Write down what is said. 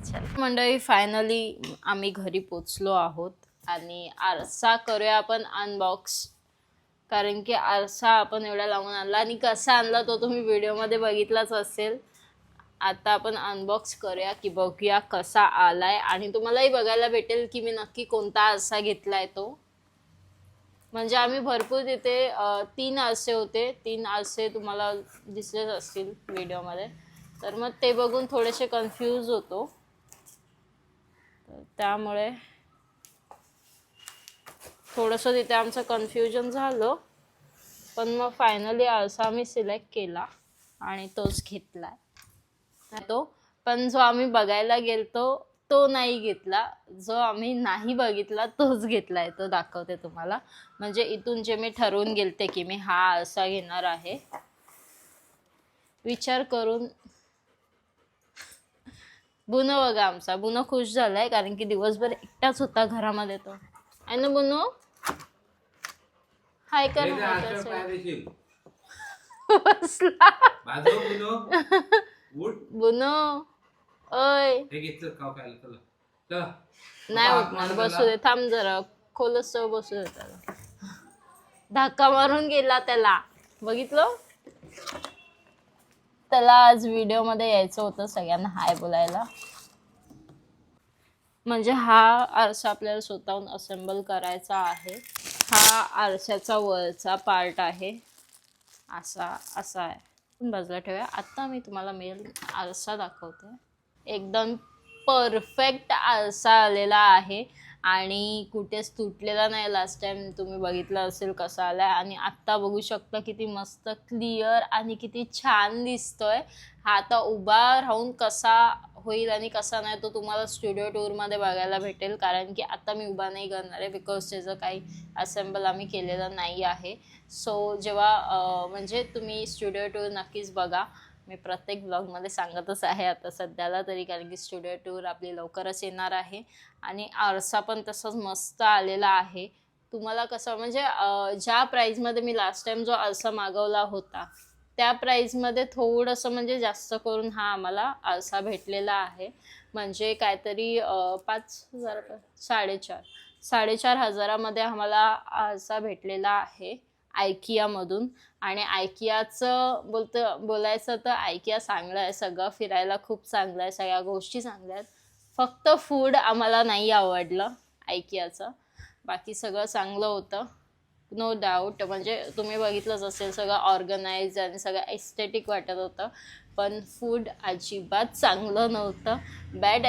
चल मंडळी, फायनली आम्ही घरी पोचलो आहोत आणि आरसा करूया आपण अनबॉक्स. कारण की आरसा आपण एवढा लावून आणला आणि कसा आणला तो तुम्ही व्हिडिओमध्ये बघितलाच असेल. आता आपण अनबॉक्स करूया की बघूया कसा आलाय आणि तुम्हालाही बघायला भेटेल की मी नक्की कोणता आरसा घेतलाय तो. म्हणजे आम्ही भरपूर तिथे 3 आरसे होते. 3 आरसे तुम्हाला दिसलेच असतील व्हिडिओमध्ये. तर मग ते बघून थोडेसे कन्फ्यूज होतो. तर त्यामुळे थोडंसं तिथे आमचं कन्फ्युजन झालं. पण मग फायनली आरसा आम्ही सिलेक्ट केला आणि तोच घेतलाय तो. पण जो आम्ही बघायला गेलतो तो नाही घेतला. जो आम्ही नाही बघितला तोच घेतलाय. तो दाखवते तुम्हाला. म्हणजे इथून जे मी ठरवून गेलते की मी हा आरसा घेणार आहे विचार करून. बुनो बघा, आमचा बुनो खुश झालाय कारण की दिवसभर एकटाच होता घरामध्ये तो. आहे ना बुनो? हाय कर बसला बुनो. ओय नाही उठणार, बसू दे, थांब जरा, खोलच बसू दे त्याला. धक्का मारून गेला त्याला, बघितलं. त्याला आज व्हिडिओ मध्ये यायचं होतं सगळ्यांना हाय बोलायला. म्हणजे हा आरसा आपल्याला स्वतःहून असेंबल करायचा आहे. हा आरशाचा वरचा पार्ट आहे. असा आहे. बाजूला ठेवूया. आता मी तुम्हाला मेन आरसा दाखवते. एकदम परफेक्ट आरसा आलेला आहे आणि कुठेच तुटलेला नाही. लास्ट टाइम तुम्ही बघितलं असेल कसा आलाय आणि आत्ता बघू शकता किती मस्त क्लिअर आणि किती छान दिसतोय. हा आता उभा राहून कसा होईल आणि कसा नाही तो तुम्हाला स्टुडिओ टूरमध्ये बघायला भेटेल. कारण की आता मी उभा नाही करणार आहे बिकॉज त्याचं काही असेंबल आम्ही केलेलं नाही आहे. सो जेव्हा म्हणजे तुम्ही स्टुडिओ टूर नक्कीच बघा. मी प्रत्येक ब्लॉगमध्ये सांगतच आहे आता सध्याला तरी, कारण की स्टुडिओ टूर आपली लवकरच येणार आहे. आणि आरसा पण तसंच मस्त आलेला आहे. तुम्हाला कसं म्हणजे ज्या प्राईजमध्ये मी लास्ट टाइम जो आरसा मागवला होता त्या प्राईजमध्ये थोडंसं म्हणजे जास्त करून हा आम्हाला आरसा भेटलेला आहे. म्हणजे काहीतरी 5,000 4,500 आम्हाला आरसा भेटलेला आहे आयकियामधून. आणि आयकियाचं बोलायचं तर आयकिया चांगलं आहे. सगळं फिरायला खूप चांगलं आहे, सगळ्या गोष्टी चांगल्या आहेत. फक्त फूड आम्हाला नाही आवडलं आयकियाचं. बाकी सगळं चांगलं होतं, नो डाऊट. म्हणजे तुम्ही बघितलंच असेल सगळं ऑर्गनाइज आणि सगळं एस्थेटिक वाटत होतं. पण फूड अजिबात चांगलं नव्हतं. बॅड